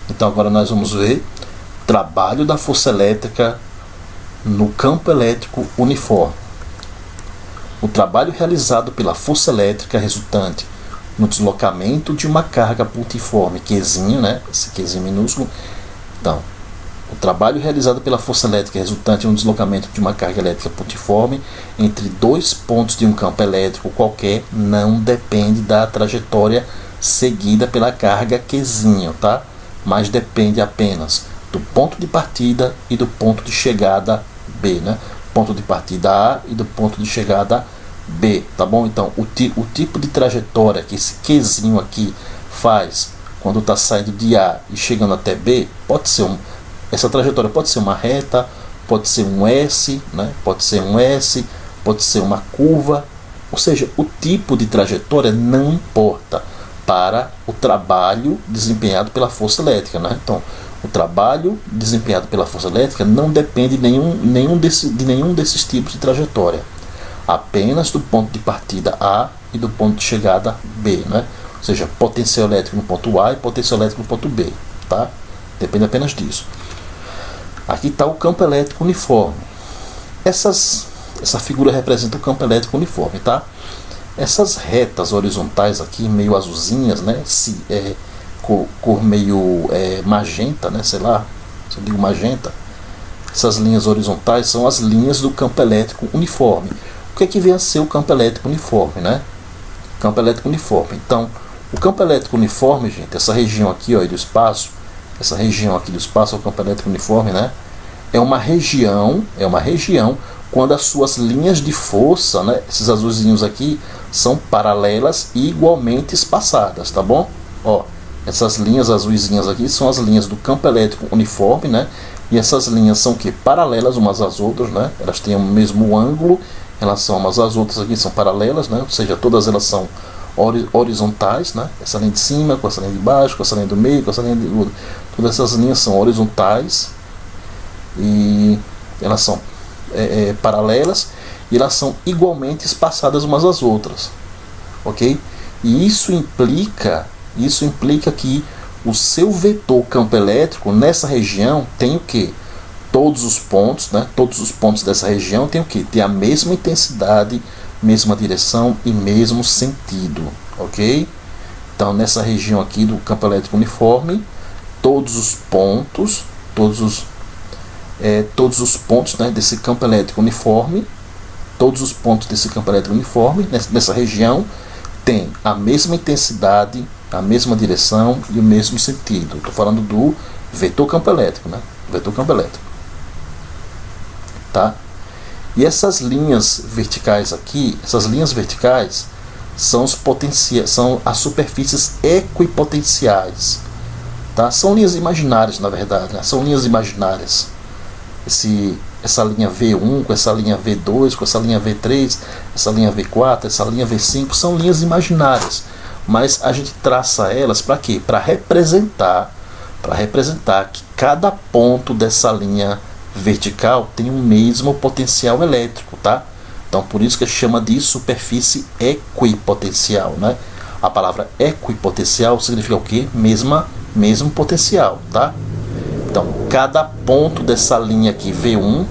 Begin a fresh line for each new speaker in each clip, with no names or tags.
Então agora nós vamos ver trabalho da força elétrica no campo elétrico uniforme. O trabalho realizado pela força elétrica resultante no deslocamento de uma carga pontiforme, Qzinho, né? Esse Qzinho minúsculo. Então, o trabalho realizado pela força elétrica resultante no deslocamento de uma carga elétrica pontiforme entre dois pontos de um campo elétrico qualquer não depende da trajetória seguida pela carga Qzinho, tá? Mas depende apenas do ponto de partida e do ponto de chegada B, né? Ponto de partida A e do ponto de chegada B, tá bom? Então, o tipo de trajetória que esse Qzinho aqui faz quando está saindo de A e chegando até B, pode ser essa trajetória pode ser uma reta, pode ser um S, né? Pode ser um S, pode ser uma curva, ou seja, o tipo de trajetória não importa para o trabalho desempenhado pela força elétrica, né? Então, o trabalho desempenhado pela força elétrica não depende de nenhum desses tipos de trajetória, apenas do ponto de partida A e do ponto de chegada B, né? Ou seja, potencial elétrico no ponto A e potencial elétrico no ponto B, tá? Depende apenas disso. Aqui está o campo elétrico uniforme. Essa figura representa o campo elétrico uniforme, tá? Essas retas horizontais aqui, meio azulzinhas, né? Cor meio magenta, né? Sei lá, se eu digo magenta. Essas linhas horizontais são as linhas do campo elétrico uniforme. O que é que vem a ser o campo elétrico uniforme, né? Campo elétrico uniforme. Então, o campo elétrico uniforme, gente, essa região aqui, ó, do espaço, essa região aqui do espaço é o campo elétrico uniforme, né? É uma região quando as suas linhas de força, né, esses azulzinhos aqui, são paralelas e igualmente espaçadas, tá bom? Ó, essas linhas azulzinhas aqui são as linhas do campo elétrico uniforme, né? E essas linhas são que paralelas umas às outras, né? Elas têm o mesmo ângulo em relação umas às outras aqui, são paralelas, né? Ou seja, todas elas são horizontais, né? Essa linha de cima com essa linha de baixo, com essa linha do meio, com essa linha de... Todas essas linhas são horizontais e elas são paralelas e elas são igualmente espaçadas umas às outras, ok? E isso implica que o seu vetor campo elétrico nessa região tem o que? Todos os pontos, né? Todos os pontos dessa região tem o que? Tem a mesma intensidade, mesma direção e mesmo sentido, ok? Então, nessa região aqui do campo elétrico uniforme, todos os pontos, né, desse campo elétrico uniforme, nessa região tem a mesma intensidade, a mesma direção e o mesmo sentido. Estou falando do vetor campo elétrico, né? Vetor campo elétrico, tá? E essas linhas verticais aqui, são são as superfícies equipotenciais, tá? São linhas imaginárias, na verdade, né? São linhas imaginárias. Essa linha V1 com essa linha V2, com essa linha V3, essa linha V4, essa linha V5 são linhas imaginárias, mas a gente traça elas para quê? Para representar que cada ponto dessa linha vertical tem o mesmo potencial elétrico, tá? Então por isso que chama de superfície equipotencial, né? A palavra equipotencial significa o quê? Mesmo potencial, tá? Então cada ponto dessa linha aqui V1,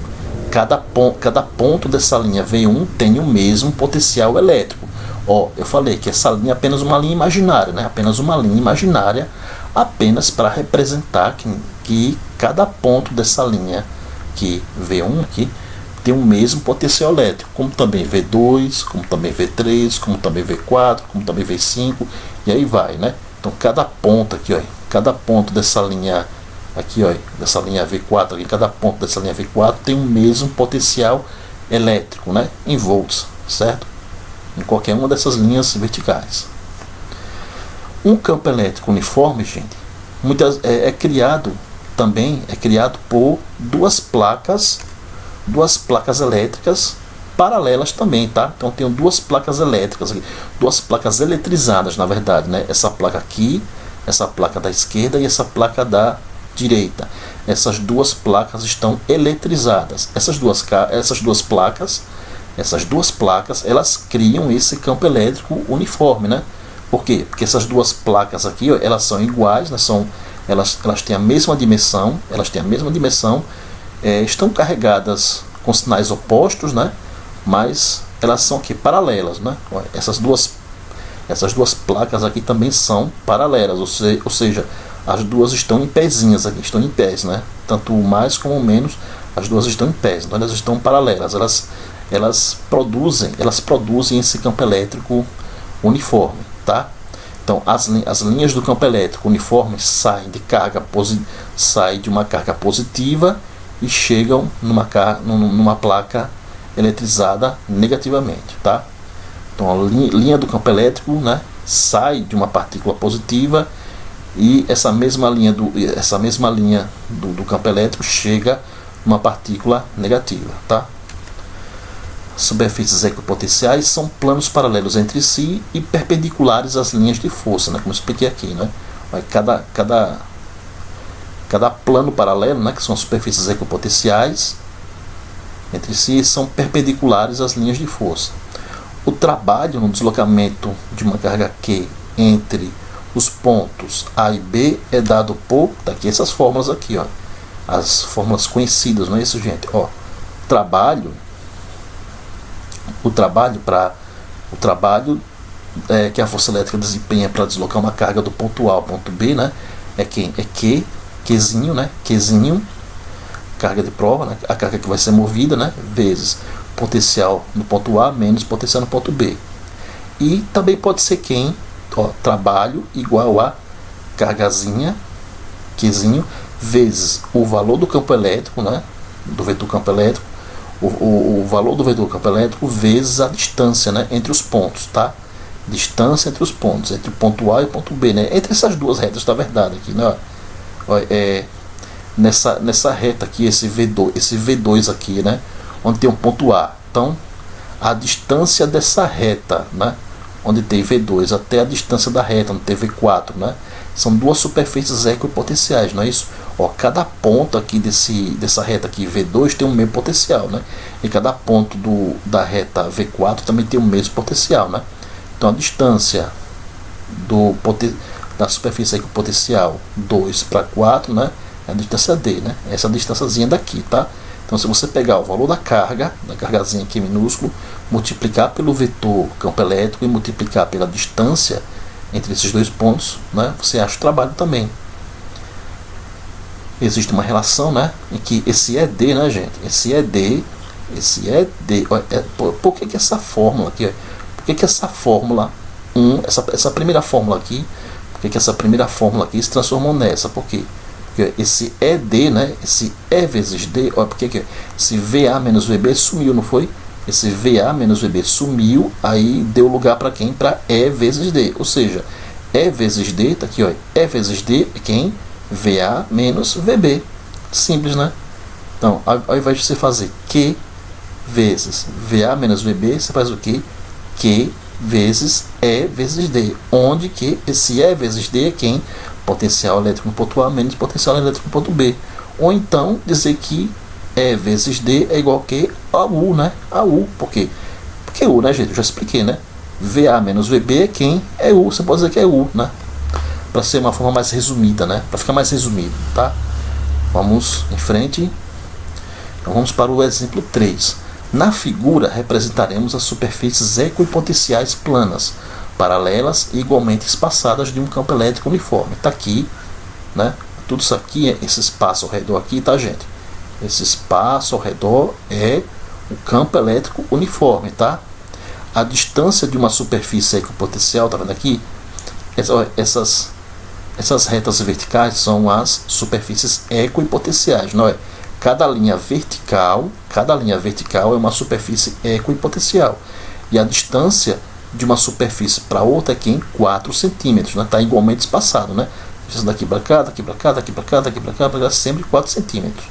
cada ponto dessa linha V1 tem o mesmo potencial elétrico. Ó, eu falei que essa linha é apenas uma linha imaginária, né? Apenas uma linha imaginária, apenas para representar que cada ponto dessa linha que V1 aqui tem o mesmo potencial elétrico, como também V2, como também V3, como também V4, como também V5, e aí vai, né? Então cada ponto aqui, ó, cada ponto dessa linha aqui, ó, dessa linha V4 aqui, cada ponto dessa linha V4 tem o mesmo potencial elétrico, né? Em volts, certo? Em qualquer uma dessas linhas verticais. Um campo elétrico uniforme, gente, é criado por duas placas elétricas paralelas também, tá? Então tenho duas placas elétricas aqui, duas placas eletrizadas, na verdade, né? Essa placa aqui, essa placa da esquerda e essa placa da direita. Essas duas placas estão eletrizadas. Essas duas placas, elas criam esse campo elétrico uniforme, né? Por quê? Porque essas duas placas aqui, ó, elas são iguais, né? elas têm a mesma dimensão, estão carregadas com sinais opostos, né? Mas elas são aqui paralelas, né? Essas duas placas aqui também são paralelas, ou seja, as duas estão em pezinhas aqui, estão em pés, né? Tanto o mais como o menos, as duas estão em pés, então elas estão paralelas, elas produzem esse campo elétrico uniforme, tá? Então as linhas do campo elétrico uniforme saem de uma carga positiva e chegam numa placa eletrizada negativamente, tá? Então a linha do campo elétrico, né, sai de uma partícula positiva e essa mesma linha do campo elétrico chega numa partícula negativa, tá? Superfícies equipotenciais são planos paralelos entre si e perpendiculares às linhas de força, né, como eu expliquei aqui, né? Cada plano paralelo, né, que são as superfícies equipotenciais entre si, são perpendiculares às linhas de força. O trabalho no deslocamento de uma carga Q entre os pontos A e B é dado por, daqui essas fórmulas aqui, ó, as fórmulas conhecidas, não é isso, gente? Ó, o trabalho que a força elétrica desempenha para deslocar uma carga do ponto A ao ponto B, né, é Qzinho, né, Qzinho, carga de prova, né, a carga que vai ser movida, né, vezes potencial no ponto A menos potencial no ponto B. E também pode ser trabalho igual a cargazinha, Qzinho, vezes o valor do campo elétrico, né, do vetor campo elétrico, o valor do vetor campo elétrico vezes a distância, né, entre os pontos, tá? Distância entre os pontos, entre o ponto A e o ponto B, né? Entre essas duas retas, da verdade, aqui, né? Nessa reta aqui, esse V2 aqui, né? Onde tem um ponto A. Então, a distância dessa reta, né? Onde tem V2 até a distância da reta, onde tem V4, né? São duas superfícies equipotenciais, não é isso? Ó, cada ponto aqui dessa reta aqui, V2, tem o mesmo potencial, né? E cada ponto da reta V4 também tem o mesmo potencial, né? Então a distância da superfície equipotencial 2 para 4, né? É a distância D, né? Essa distânciazinha daqui, tá? Então se você pegar o valor da cargazinha aqui minúsculo, multiplicar pelo vetor campo elétrico e multiplicar pela distância entre esses dois pontos, né, você acha o trabalho também. Existe uma relação, né, em que esse ED, né, gente, esse ED, por que essa fórmula aqui, por que essa fórmula 1, essa primeira fórmula aqui, por que essa primeira fórmula aqui se transformou nessa? Por quê? Porque esse ED, né, esse E vezes D, olha, porque esse VA menos VB sumiu, não foi? Esse VA menos VB sumiu, aí deu lugar para quem? Para E vezes D. Ou seja, E vezes D, está aqui, ó, E vezes D é quem? VA menos VB. Simples, né? Então, ao invés de você fazer Q vezes VA menos VB, você faz o quê? Q vezes E vezes D. Onde que esse E vezes D é quem? Potencial elétrico no ponto A menos potencial elétrico no ponto B. Ou então dizer que E vezes D é igual que a U, né? A U, por quê? Porque U, né, gente? Eu já expliquei, né? VA menos VB é quem? É U, você pode dizer que é U, né? Para ser uma forma mais resumida, né? Para ficar mais resumido, tá? Vamos em frente. Então vamos para o exemplo 3. Na figura representaremos as superfícies equipotenciais planas, paralelas e igualmente espaçadas de um campo elétrico uniforme. Está aqui, né? Tudo isso aqui, esse espaço ao redor aqui, tá, gente? Esse espaço ao redor é o campo elétrico uniforme, tá? A distância de uma superfície equipotencial, tá vendo aqui? Essas retas verticais são as superfícies equipotenciais, não é? Cada linha vertical é uma superfície equipotencial. E a distância de uma superfície para outra aqui em 4 centímetros, né? Está igualmente espaçado, né? Isso daqui para cá, daqui para cá, daqui para cá, daqui para cá, sempre 4 centímetros.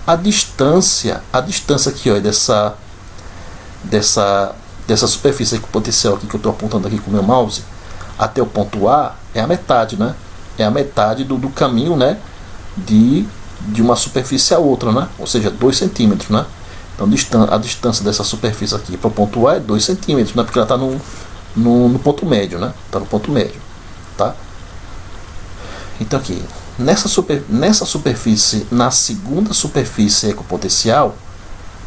A distância aqui, ó, dessa superfície equipotencial aqui que eu estou apontando aqui com o meu mouse até o ponto A é a metade, né? É a metade do caminho, né? De uma superfície a outra, né? Ou seja, 2 centímetros, né? Então a distância dessa superfície aqui para o ponto A é 2 centímetros, né? Porque ela está no ponto médio, né? Está no ponto médio, tá? Então aqui, nessa superfície, na segunda superfície equipotencial,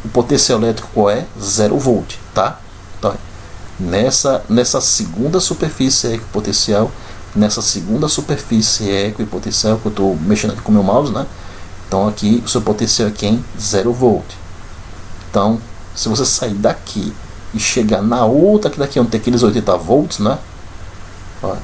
o potencial elétrico qual é? 0 volt, tá? Então, nessa segunda superfície equipotencial, que eu estou mexendo aqui com o meu mouse, né? Então aqui o seu potencial é quem? 0 volt. Então, se você sair daqui e chegar na outra, que daqui onde tem aqueles 80 volts, né? Ó,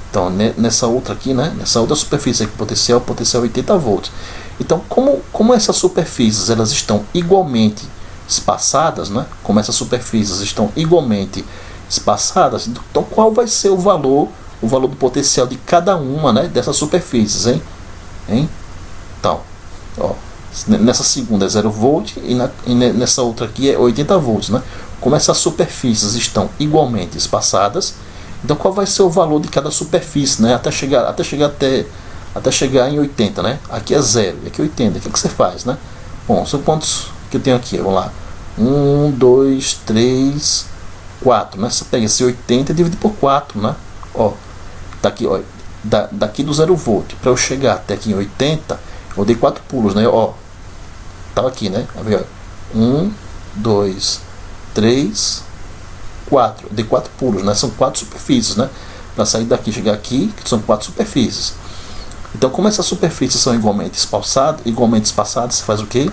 então nessa outra aqui, né? Nessa outra superfície equipotencial, o potencial é 80 volts. Então, como essas superfícies elas estão igualmente espaçadas, né? Como essas superfícies estão igualmente espaçadas, então qual vai ser o valor do potencial de cada uma, né, dessas superfícies, hein? Então, ó, nessa segunda é 0 volt e nessa outra aqui é 80 volts, né? Como essas superfícies estão igualmente espaçadas, então qual vai ser o valor de cada superfície, né? Até chegar em 80, né? Aqui é 0 e aqui é 80. O que você faz, né? Bom, são quantos que eu tenho aqui? Vamos lá. 1, 2, 3, 4, né? Você pega esse 80 e divide por 4, né? Ó, tá aqui, ó, daqui do 0 volt para eu chegar até aqui em 80, eu dei 4 pulos, né? Ó, tava aqui, né? 1, 2, 3, 4. Eu dei 4 pulos, né? São 4 superfícies, né? Para sair daqui e chegar aqui, que são 4 superfícies. Então, como essas superfícies são igualmente espaçadas, você faz o quê?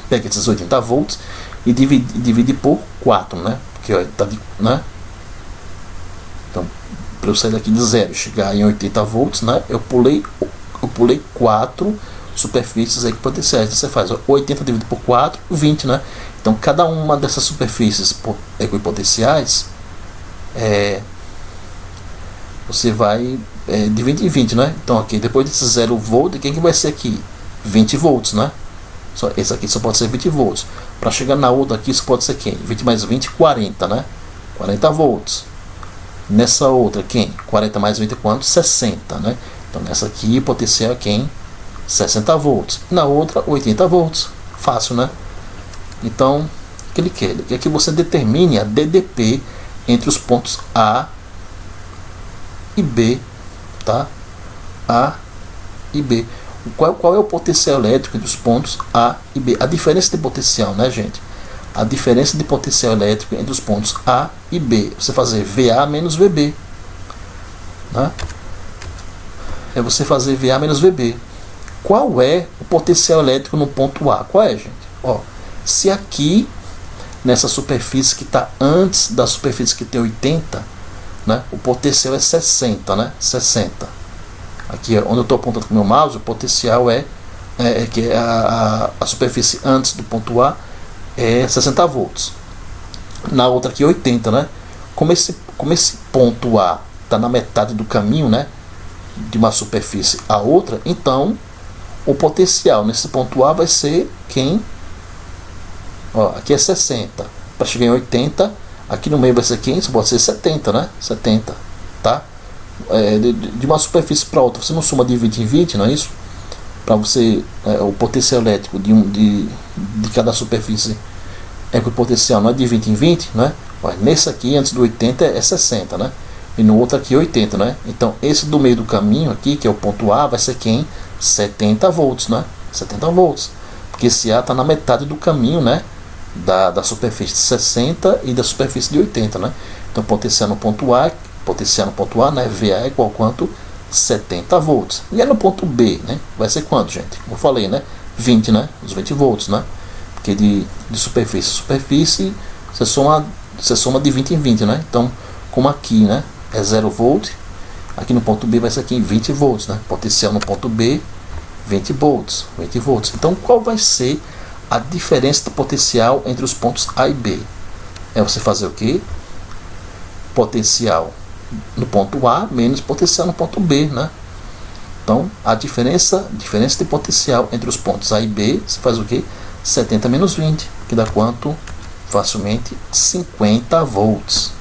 Pega esses 80 volts e divide por 4, né? Porque, ó, tá, né? Então, para eu sair daqui de 0 e chegar em 80 volts, né? Eu pulei 4 superfícies equipotenciais. Então, você faz 80 dividido por 4, 20, né? Então, cada uma dessas superfícies equipotenciais, você vai dividir em 20, né? Então, aqui, depois desse 0 volt, quem que vai ser aqui? 20 volts, né? Esse aqui só pode ser 20 volts. Para chegar na outra aqui, isso pode ser quem? 20 mais 20, 40, né? 40 volts. Nessa outra, quem? 40 mais 20 é quanto? 60, né? Então, nessa aqui, o potencial é quem? 60 volts. Na outra, 80 volts. Fácil, né? Então, o que ele quer? Ele quer que você determine a DDP entre os pontos A e B, tá? A e B. Qual é o potencial elétrico entre os pontos A e B? A diferença de potencial, né, gente? A diferença de potencial elétrico entre os pontos A e B. Você fazer VA menos VB, né? É você fazer VA menos VB. Qual é o potencial elétrico no ponto A? Qual é, gente? Ó, se aqui, nessa superfície que está antes da superfície que tem 80, né, o potencial é 60, né? 60. Aqui, onde eu estou apontando com o meu mouse, o potencial que a superfície antes do ponto A é 60 volts. Na outra aqui, 80, né? Como esse ponto A está na metade do caminho, né, de uma superfície a outra, então o potencial nesse ponto A vai ser quem? Ó, aqui é 60. Para chegar em 80, aqui no meio vai ser quem? Isso pode ser 70, né? 70, tá? De uma superfície para outra, você não soma de 20 em 20, não é isso? Para você, o potencial elétrico de cada superfície equipotencial não é de 20 em 20, né? Olha, nesse aqui, antes do 80 é 60, né? E no outro aqui 80, né? Então esse do meio do caminho aqui, que é o ponto A, vai ser quem? 70 volts, né? 70 volts. Porque esse A está na metade do caminho, né? Da superfície de 60 e da superfície de 80, né? Então potencial no ponto A, né? VA é igual a quanto? 70 volts. E aí no ponto B, né? Vai ser quanto, gente? Como eu falei, né? 20, né? Os 20 volts, né? Porque de superfície a superfície, você soma de 20 em 20, né? Então, como aqui, né? É 0 volt, aqui no ponto B vai ser aqui 20 volts, né? Potencial no ponto B, 20 volts. Então, qual vai ser a diferença do potencial entre os pontos A e B? É você fazer o quê? Potencial no ponto A menos potencial no ponto B, né? Então, a diferença de potencial entre os pontos A e B, você faz o quê? 70 menos 20, que dá quanto? Facilmente 50 volts.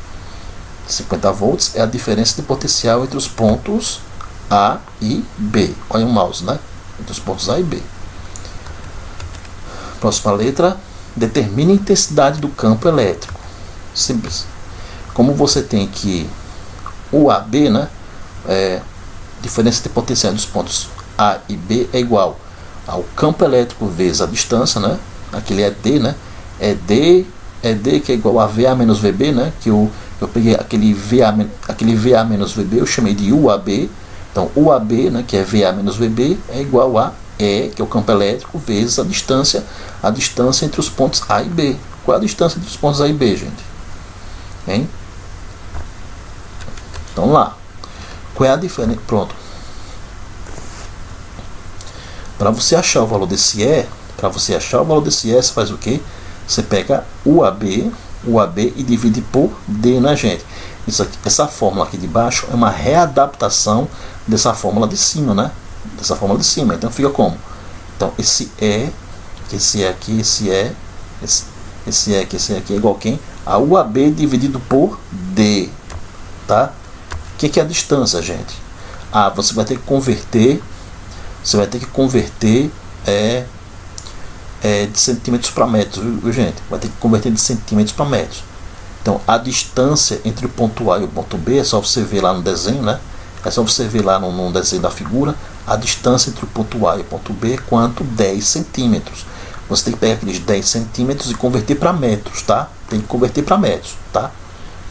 50 volts é a diferença de potencial entre os pontos A e B. Olha o mouse, né? Entre os pontos A e B. Próxima letra. Determine a intensidade do campo elétrico. Simples. Como você tem que o AB, né? diferença de potencial dos pontos A e B é igual ao campo elétrico vezes a distância, né? Aquele é D, né? É D que é igual a VA menos VB, né? Que eu peguei aquele VA menos VB, eu chamei de UAB. Então UAB, né, que é VA menos VB, é igual a E, que é o campo elétrico, vezes a distância entre os pontos A e B. Qual é a distância entre os pontos A e B, gente? Hein? Então lá. Qual é a diferença? Pronto. Para você achar o valor desse E, você faz o quê? Você pega UAB e divide por D, né, gente? Isso aqui, essa fórmula aqui de baixo é uma readaptação dessa fórmula de cima, né? Dessa fórmula de cima. Então fica como? Então esse E aqui é igual a quem? A UAB dividido por D, tá? O que é a distância, gente? Você vai ter que converter de centímetros para metros, viu, gente? Vai ter que converter de centímetros para metros. Então a distância entre o ponto A e o ponto B, é só você ver lá no desenho, né? É só você ver lá no desenho da figura, a distância entre o ponto A e o ponto B é quanto? 10 centímetros. Você tem que pegar aqueles 10 centímetros e converter para metros, tá? Tem que converter para metros, tá?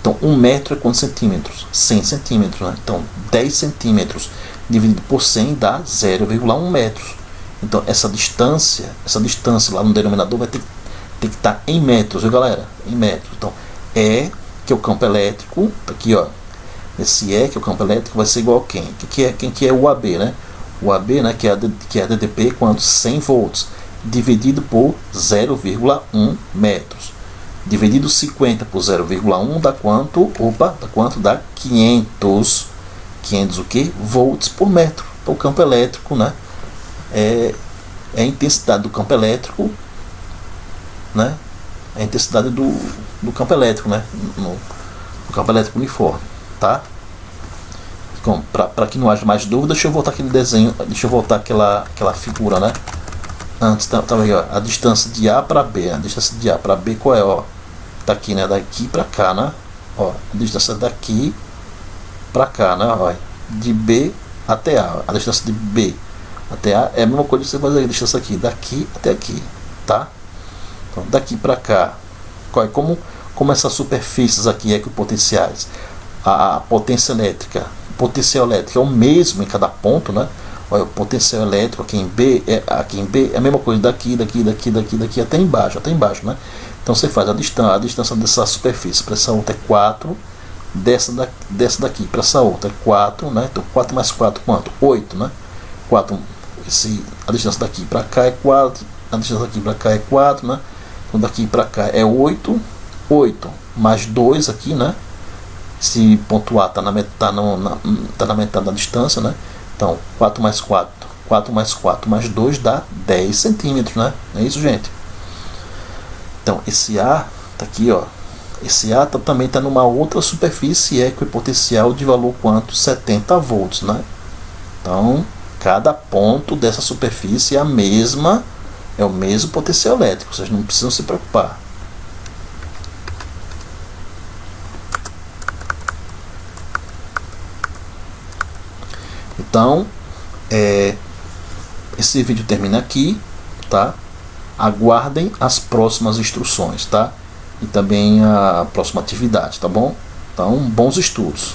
Então 1 metro é quantos centímetros? 100 centímetros, né? Então 10 centímetros dividido por 100 dá 0,1 metros. Então essa distância lá no denominador vai ter que estar em metros, viu, galera? Em metros. Então E, que é o campo elétrico, tá aqui, ó. Esse E, que é o campo elétrico, vai ser igual a quem? Quem que é o AB, né? O AB, né, que é a DDP, quanto? 100 volts, dividido por 0,1 metros. Dividido 50 por 0,1 dá quanto? Dá quanto? Dá 500 o que? Volts por metro. O campo elétrico, né? É a intensidade do campo elétrico, né? A intensidade do campo elétrico, né? No campo elétrico uniforme, tá? Então, para que não haja mais dúvida, deixa eu voltar aquele desenho, deixa eu voltar aquela figura, né? Antes, tá aí, ó, a distância de A para B, a distância de A para B qual é, ó? Tá aqui, né? Daqui para cá, né? Ó, a distância daqui para cá, né? Ó, de B até A, a distância de B até A é a mesma coisa que você fazer a distância aqui, daqui até aqui, tá? Então, daqui para cá, como essas superfícies aqui equipotenciais, a potência elétrica, o potencial elétrico é o mesmo em cada ponto, né? Olha, o potencial elétrico aqui em B é a mesma coisa daqui até embaixo, né? Então você faz a distância dessa superfície para essa outra é 4, dessa daqui para essa outra é 4, né? Então 4 mais 4 quanto? 8, né? 4, a distância daqui para cá é 4, a distância daqui para cá é 4, né? Então daqui para cá é 8 mais 2 aqui, né? Esse ponto A está na metade da distância, né? Então 4 mais 4 mais 2 dá 10 centímetros, né? É isso, gente? Então esse A tá aqui, ó. Esse A também está numa outra superfície equipotencial de valor quanto? 70 volts, né? Então cada ponto dessa superfície é o mesmo potencial elétrico, vocês não precisam se preocupar. Então, esse vídeo termina aqui, tá? Aguardem as próximas instruções, tá? E também a próxima atividade, tá bom? Então, bons estudos.